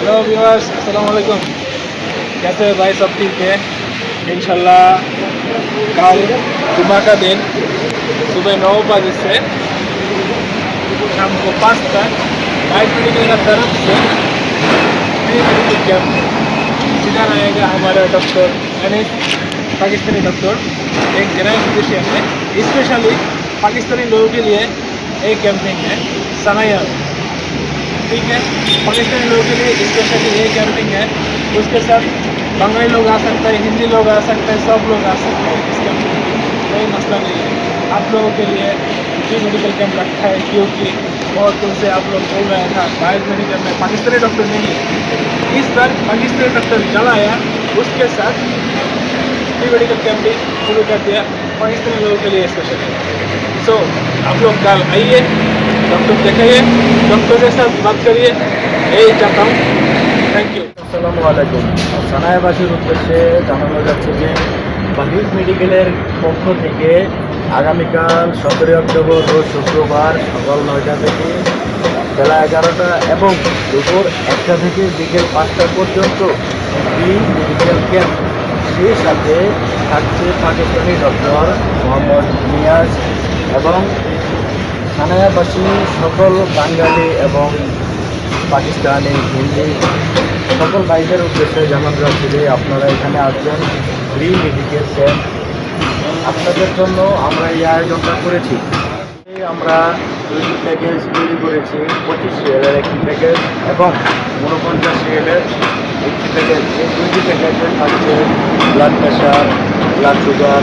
Hello viewers, अस्सलाम वालेकुम। कैसे हैं भाई? सब ठीक है इंशाल्लाह। कल जुमा का दिन सुबह 9 बजे से शाम को 5 तक लाइफ मेडिकल का तरफ से फ्री मेडिकल कैंप इधर आएगा हमारा डॉक्टर अनीस, पाकिस्तानी डॉक्टर, एक ग्रैंड फिजिशियन है। स्पेशली पाकिस्तानी लोगों के लिए एक कैंपिंग है सनाया, ठीक है। पाकिस्तानी लोगों के लिए स्पेशली ये कैंपिंग है। उसके साथ बंगाली लोग आ सकते हैं, हिंदी लोग आ सकते हैं, सब लोग आ सकते हैं इस कैंपिंग में, कोई मसला नहीं है। आप लोगों के लिए फ्री मेडिकल कैंप रखा है क्योंकि बहुत दिन से आप लोग बोल रहे था बाहर मेडिकल में पाकिस्तानी डॉक्टर नहीं है। इस बार पाकिस्तानी डॉक्टर चला आया, उसके साथ फ्री मेडिकल कैंप भी शुरू कर दिया पाकिस्तानी लोगों के लिए स्पेशली। सो आप लोग कल आइए, डॉक्टर देखाइए, डॉक्टर के साथ बात करिए, यही चाहता हूँ। Thank you. আসসালামু আলাইকুম। সানায়াবাসীর উদ্দেশ্যে জানানো যাচ্ছে যে বাহির মেডিকেলের পক্ষ থেকে আগামীকাল 17 অক্টোবর রোজ শুক্রবার সকাল 9টা থেকে বেলা 11টা এবং দুপুর 1টা থেকে বিকেল 5টা পর্যন্ত ফ্রি মেডিকেল ক্যাম্প, সেই সাথে থাকছে পাকিস্তানি ডক্টর মোহাম্মদ নিয়াজ এবং সানায়াবাসী সকল বাঙালি এবং পাকিস্তানি, হিন্দি সকল ভাইদের উদ্দেশ্যে জানানো যাচ্ছে যে আপনারা এখানে আসবেন ফ্রি মেডিকেল ক্যাম্প। আপনাদের জন্য আমরা এই আয়োজনটা করেছি। আমরা দুইটি প্যাকেজ তৈরি করেছি, 25 রিয়ালের একটি প্যাকেজ এবং 49 রিয়ালের একটি প্যাকেজ। এই দুইটি প্যাকেজে থাকছে blood pressure, blood sugar,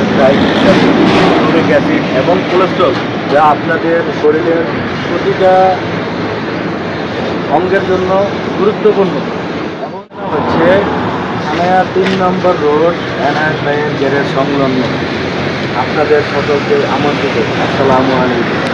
uric acid এবং কোলেস্ট্রল, যা আপনাদের শরীরের প্রতিটা অঙ্গের জন্য গুরুত্বপূর্ণ। এবং হচ্ছে থানায়া 3 নম্বর রোড এনআর লাইন গেটের সংলগ্ন। আপনাদের সকলকে আমন্ত্রিত। আসসালামু আলাইকুম।